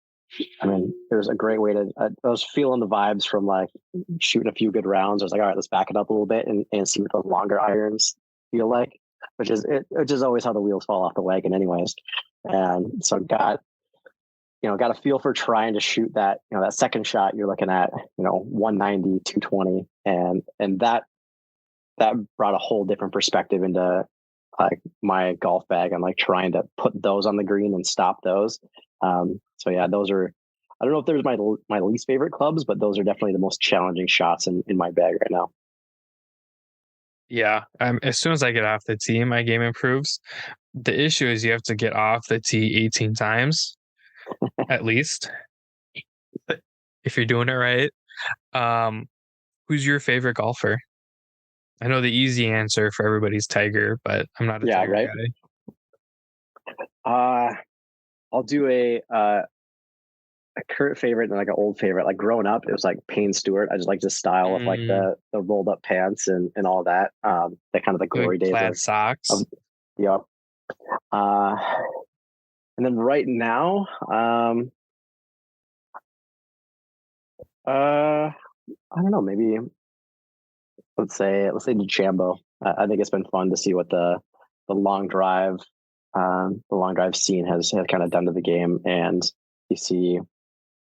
I mean, there's a great way to. I was feeling the vibes from like shooting a few good rounds. I was like, all right, let's back it up a little bit and see what those longer irons feel like, which is always how the wheels fall off the wagon, anyways. And so got a feel for trying to shoot that that second shot. You're looking at 190, 220, and that brought a whole different perspective into like my golf bag. I'm like trying to put those on the green and stop those. So yeah, those are. I don't know if there's my least favorite clubs, but those are definitely the most challenging shots in my bag right now. Yeah, as soon as I get off the tee, my game improves. The issue is you have to get off the tee 18 times at least if you're doing it right. Um, who's your favorite golfer? I know the easy answer for everybody's Tiger, but I'm not a Yeah, Tiger right. guy. Uh, I'll do a current favorite and like an old favorite. Like growing up, it was like Payne Stewart. I just like his style with like Mm, the rolled up pants and all that. The kind of the like glory days plaid of socks. yeah. Uh, and then right now, I don't know, maybe let's say DeChambeau. I think it's been fun to see what the long drive the long drive scene has kind of done to the game, and you see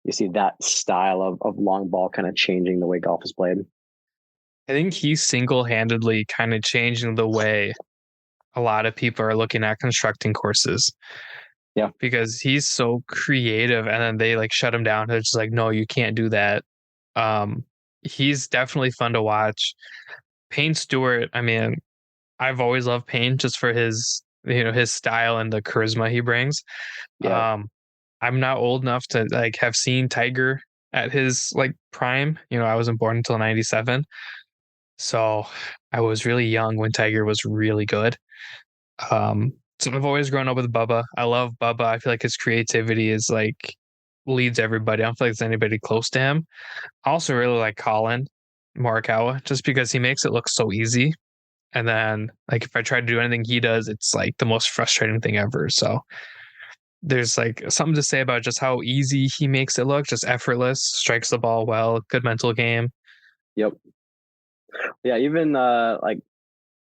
you see that style of long ball kind of changing the way golf is played. I think he's single-handedly kind of changing the way a lot of people are looking at constructing courses Yeah. because he's so creative, and then they like shut him down. They're just like, no, you can't do that. Um, he's definitely fun to watch. Payne Stewart, I mean, I've always loved Payne just for his, his style and the charisma he brings. Yeah. Um, I'm not old enough to like have seen Tiger at his like prime. I wasn't born until 97. So I was really young when Tiger was really good. So I've always grown up with Bubba. I love Bubba. I feel like his creativity is like leads everybody. I don't feel like there's anybody close to him. I also really like Colin Morikawa just because he makes it look so easy. And then like if I try to do anything he does, it's like the most frustrating thing ever. So there's like something to say about just how easy he makes it look, just effortless, strikes the ball well, good mental game. Yep. Yeah. Even like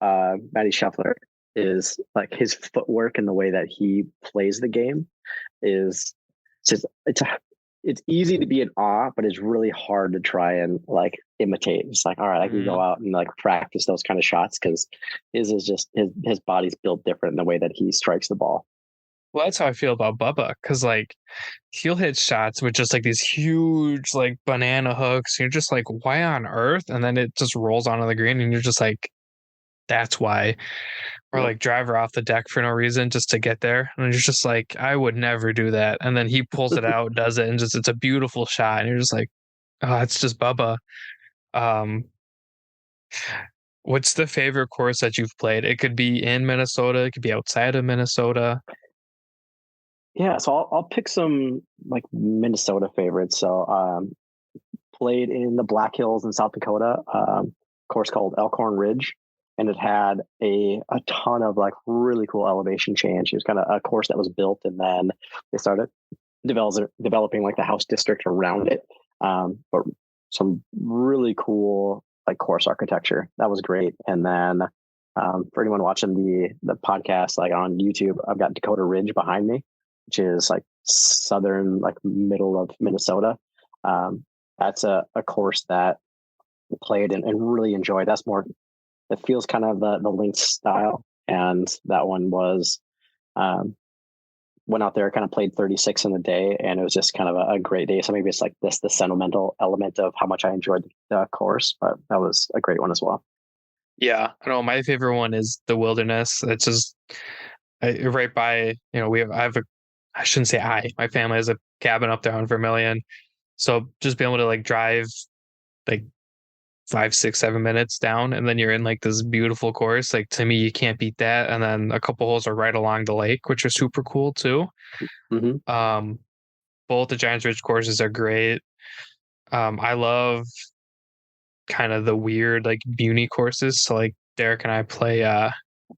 Matty Scheffler is like his footwork and the way that he plays the game is just it's easy to be in awe, but it's really hard to try and like imitate. It's like, all right, I can go out and like practice those kind of shots because his is just his body's built different in the way that he strikes the ball. Well, that's how I feel about Bubba because like he'll hit shots with just like these huge like banana hooks. You're just like, why on earth? And then it just rolls onto the green, and you're just like, that's why. Or Yep. like drive her off the deck for no reason just to get there. And you're just like, I would never do that. And then he pulls it out, does it, and just it's a beautiful shot. And you're just like, oh, it's just Bubba. Um, what's the favorite course that you've played? It could be in Minnesota, it could be outside of Minnesota. Yeah, so I'll pick some like Minnesota favorites. So played in the Black Hills in South Dakota, course called Elkhorn Ridge, and it had a ton of like really cool elevation change. It was kind of a course that was built, and then they started developing like the house district around it. But some really cool like course architecture that was great. And then for anyone watching the podcast like on YouTube, I've got Dakota Ridge behind me, which is like southern like middle of Minnesota. That's a course that I played and really enjoyed. That's more, it feels kind of the links style, and that one was went out there, kind of played 36 in a day, and it was just kind of a great day. So maybe it's like the sentimental element of how much I enjoyed the course, but that was a great one as well. Yeah, I know my favorite one is the Wilderness. It's just right by, I shouldn't say my family has a cabin up there on Vermilion. So just being able to like drive like 5, 6, 7 minutes down, and then you're in like this beautiful course. Like to me, you can't beat that. And then a couple holes are right along the lake, which are super cool too. Mm-hmm. Both the Giants Ridge courses are great. I love kind of the weird like Muni courses. So like Derek and I play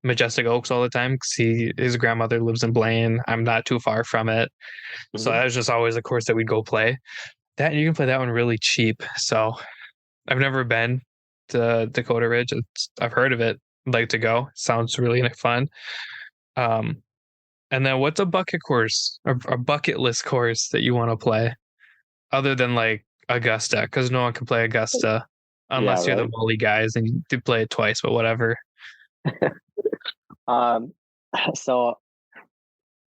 Majestic Oaks all the time because his grandmother lives in Blaine. I'm not too far from it. So Mm-hmm. that was just always a course that we'd go play. That you can play that one really cheap. So I've never been to Dakota Ridge. I've heard of it. I'd like to go. Sounds really fun. Um, and then what's a bucket course, a bucket list course that you want to play other than like Augusta? Because no one can play Augusta Yeah, unless you're the right. Molly guys and you do play it twice, but whatever. Um, so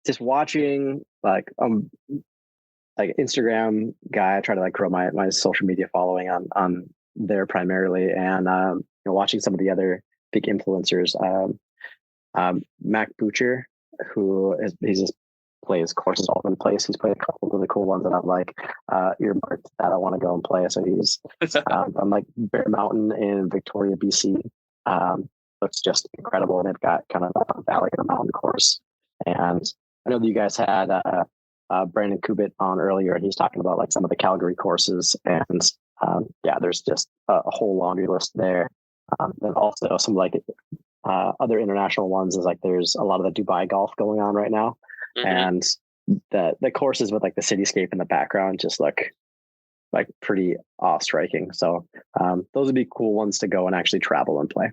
just watching like Instagram guy, I try to like grow my social media following on there primarily, and watching some of the other big influencers. Mac Butcher, he just plays courses all over the place. He's played a couple of the cool ones that I've like earmarked that I want to go and play. So he's on like Bear Mountain in Victoria, BC. Looks just incredible. And they've got kind of a valley and a mountain course. And I know that you guys had Brandon Kubit on earlier, and he's talking about like some of the Calgary courses. And yeah, there's just a whole laundry list there. And also some like other international ones is like there's a lot of the Dubai golf going on right now, and the courses with like the cityscape in the background just look like pretty awe striking. So those would be cool ones to go and actually travel and play.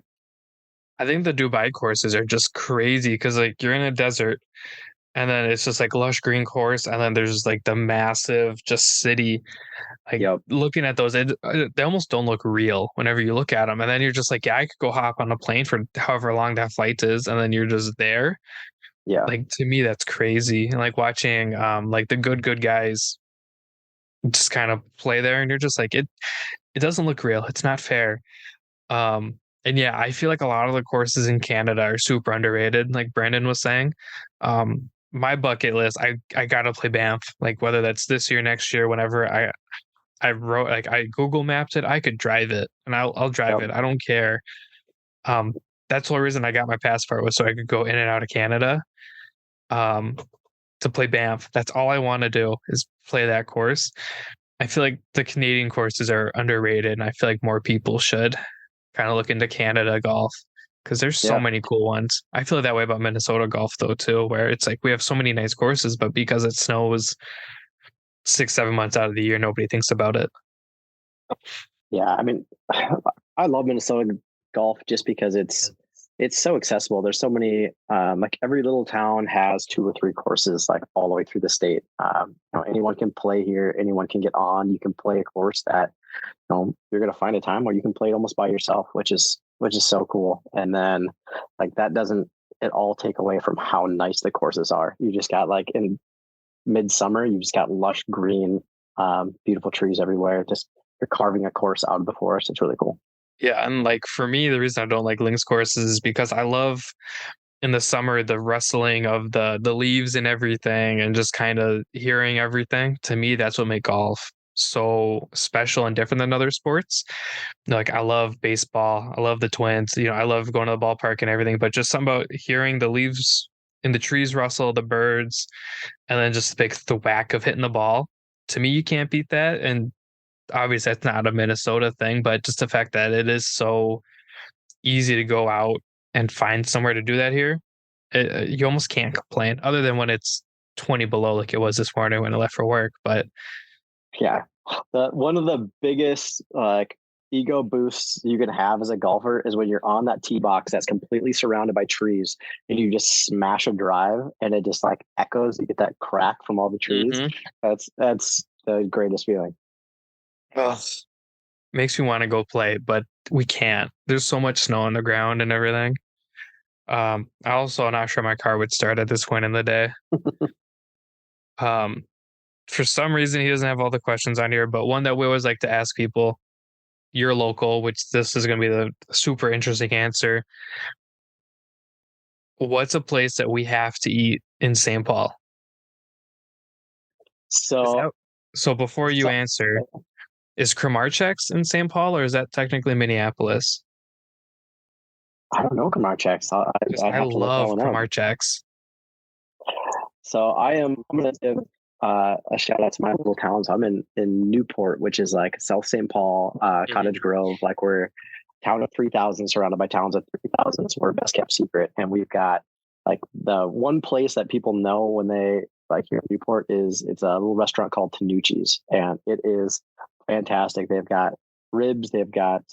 I think the Dubai courses are just crazy because like you're in a desert and then it's just like lush green course, and then there's like the massive just city. Like Yep. looking at those, they almost don't look real whenever you look at them, and then you're just like, yeah, I could go hop on a plane for however long that flight is, and then you're just there. Yeah. Like to me, that's crazy. And like watching like the good guys just kind of play there, and you're just like, it doesn't look real. It's not fair. And yeah, I feel like a lot of the courses in Canada are super underrated, like Brandon was saying. My bucket list, I gotta play Banff, like whether that's this year, next year, whenever I wrote, like I Google mapped it, I could drive it, and I'll drive Yep. it. I don't care. Um, that's the whole reason I got my passport, was so I could go in and out of Canada. Um, to play Banff. That's all I want to do is play that course. I feel like the Canadian courses are underrated, and I feel like more people should kind of look into Canada golf because there's so Yeah. many cool ones. I feel that way about Minnesota golf though too, where it's like we have so many nice courses, but because it snows 6, 7 months out of the year, nobody thinks about it. Yeah. I mean, I love Minnesota golf just because it's so accessible. There's so many, like every little town has 2 or 3 courses, like all the way through the state. Anyone can play here. Anyone can get on. You can play a course that, you're going to find a time where you can play it almost by yourself, which is so cool. And then like that doesn't at all take away from how nice the courses are. You just got like in midsummer, you just got lush green, beautiful trees everywhere. Just you're carving a course out of the forest. It's really cool. Yeah, and like for me, the reason I don't like links courses is because I love in the summer the rustling of the leaves and everything, and just kind of hearing everything. To me, that's what makes golf so special and different than other sports. Like I love baseball, I love the Twins, I love going to the ballpark and everything, but just something about hearing the leaves in the trees rustle, the birds, and then just like the whack of hitting the ball. To me, you can't beat that. And obviously that's not a Minnesota thing, but just the fact that it is so easy to go out and find somewhere to do that here, you almost can't complain other than when it's 20 below like it was this morning when I left for work. But Yeah. One of the biggest like ego boosts you can have as a golfer is when you're on that tee box that's completely surrounded by trees and you just smash a drive and it just like echoes. You get that crack from all the trees. mhm. That's the greatest feeling. Ugh, makes me want to go play, but we can't. There's so much snow on the ground and everything. I also am not sure my car would start at this point in the day. Um, for some reason, he doesn't have all the questions on here, but one that we always like to ask people, you're local, which this is going to be the super interesting answer. What's a place that we have to eat in St. Paul? Is So, that so? Before you so answer, is Kramarczak's in St. Paul or is that technically Minneapolis? I don't know Kamar checks. Because I'd I have to look that love one up. Kramarczak's. So I'm going to give a shout out to my little town. So I'm in Newport, which is like South St. Paul, Mhm. Cottage Grove. Like we're town of 3,000 surrounded by towns of 3,000. So we're a best kept secret. And we've got like the one place that people know when they like here in Newport is it's a little restaurant called Tanucci's. And it is fantastic. They've got ribs. They've got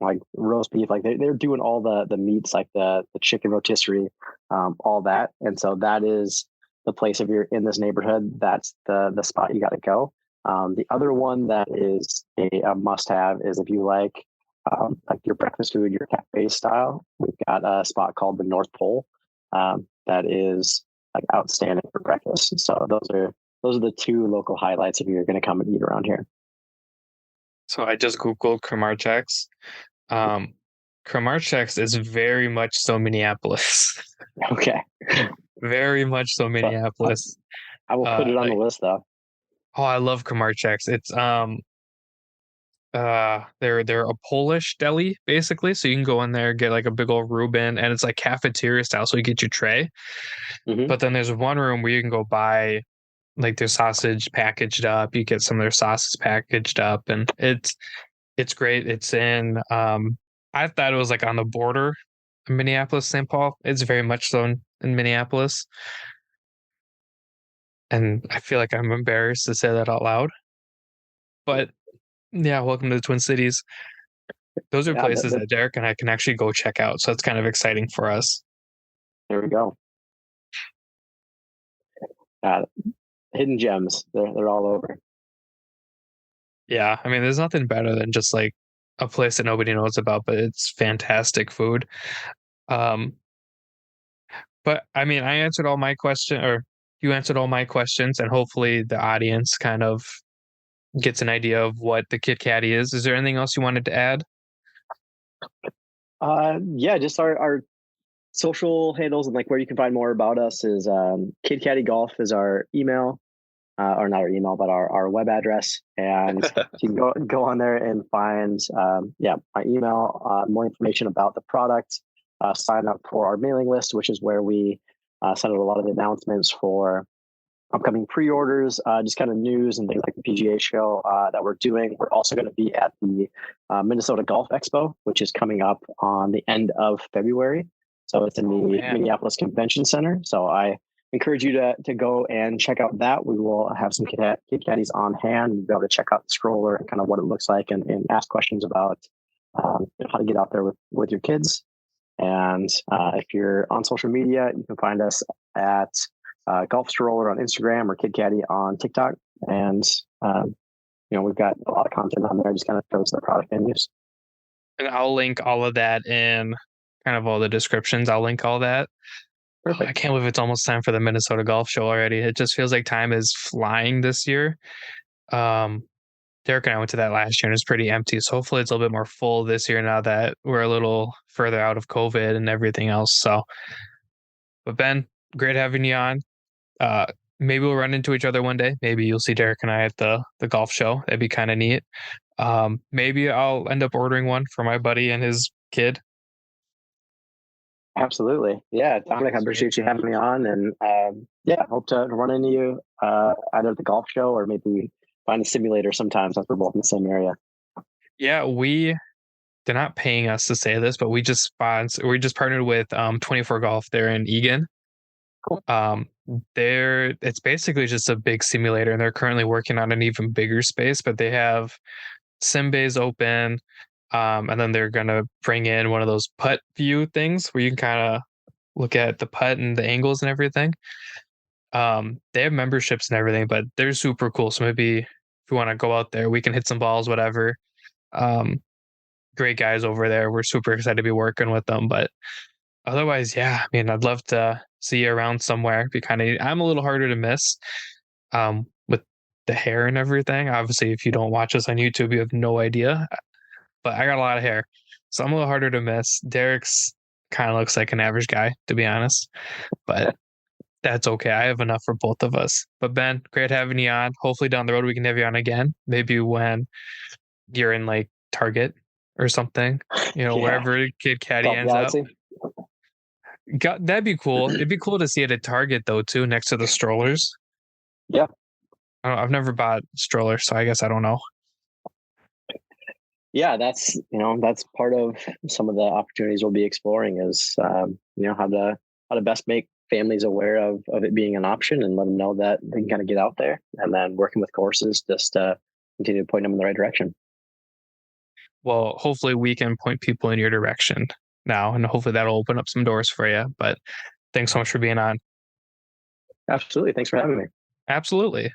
like roast beef, like they're doing all the meats, like the chicken rotisserie, all that. And so that is the place. If you're in this neighborhood, that's the spot you got to go. The other one that is a must have is if you like your breakfast food, your cafe style, we've got a spot called the North Pole, that is like outstanding for breakfast. So those are the 2 local highlights if you're going to come and eat around here. So I just Googled Kramarczak's. Um, Kramarczak's is very much so Minneapolis. Okay. Very much so So Minneapolis. I will put it on the Like, list though. oh, I love Kramarczak's. It's they're a Polish deli basically. So you can go in there, get like a big old Reuben, and it's like cafeteria style. So you get your tray. Hmm. But then there's one room where you can go buy like their sausage packaged up. You get some of their sauces packaged up, and it's great. It's in I thought it was like on the border of Minneapolis, St. Paul. It's very much so in Minneapolis. And I feel like I'm embarrassed to say that out loud. But yeah, welcome to the Twin Cities. Those are Yeah, places that Derek and I can actually go check out. So it's kind of exciting for us. there we go. uh, hidden gems. They're all over. Yeah, I mean, there's nothing better than just like a place that nobody knows about, but it's fantastic food. Um, but I mean, I answered all my question, or you answered all my questions, and hopefully the audience kind of gets an idea of what the Kid Caddy is. Is there anything else you wanted to add? Yeah, just our social handles and like where you can find more about us is Kid Caddie Golf is our email, or not our email, but our web address, and you can go on there and find yeah, my email, more information about the product. Sign up for our mailing list, which is where we send out a lot of the announcements for upcoming pre-orders, just kind of news and things like the PGA Show that we're doing. We're also going to be at the Minnesota Golf Expo, which is coming up on the end of February. So it's in the Minneapolis Convention Center. So I encourage you to go and check out that. We will have some Kid Caddies on hand. You'll be able to check out the stroller and kind of what it looks like, and ask questions about how to get out there with your kids. And if you're on social media, you can find us at Golf Stroller on Instagram or Kid Caddie on TikTok. And, we've got a lot of content on there, just kind of shows the product and use. And I'll link all of that in kind of all the descriptions. I'll link all that. Perfect. I can't believe it's almost time for the Minnesota Golf Show already. It just feels like time is flying this year. Derek and I went to that last year and it's pretty empty. So hopefully it's a little bit more full this year now that we're a little further out of COVID and everything else. So, but Ben, great having you on. Uh, Maybe we'll run into each other one day. Maybe you'll see Derek and I at the golf show. That'd be kind of neat. Maybe I'll end up ordering one for my buddy and his kid. Absolutely. Yeah, Dominic, I appreciate you having me on. And yeah, hope to run into you either at the golf show or maybe find a simulator sometime since we're both in the same area. Yeah, they're not paying us to say this, but we just partnered with 24 Golf. They're in Egan. Cool. It's basically just a big simulator, and they're currently working on an even bigger space, but they have sim bays open. And then they're gonna bring in one of those putt view things where you can kind of look at the putt and the angles and everything. They have memberships and everything, but they're super cool. So maybe if you want to go out there, we can hit some balls, whatever. Um, Great guys over there. We're super excited to be working with them. But otherwise, yeah, I mean, I'd love to see you around somewhere. I'm a little harder to miss with the hair and everything. Obviously, if you don't watch us on YouTube, you have no idea. But I got a lot of hair, so I'm a little harder to miss. Derek's kind of looks like an average guy, to be honest. But that's okay. I have enough for both of us. But Ben, great having you on. Hopefully down the road we can have you on again. Maybe when you're in like Target or something, wherever Kid Caddie ends up. That'd be cool. It'd be cool to see it at Target though, too, next to the strollers. Yeah. I've never bought strollers, so I guess I don't know. Yeah, that's part of some of the opportunities we'll be exploring is how to best make families aware of it being an option and let them know that they can kind of get out there, and then working with courses just to continue to point them in the right direction. Well, hopefully we can point people in your direction now, and hopefully that'll open up some doors for you. But thanks so much for being on. Absolutely. Thanks for having me. Absolutely.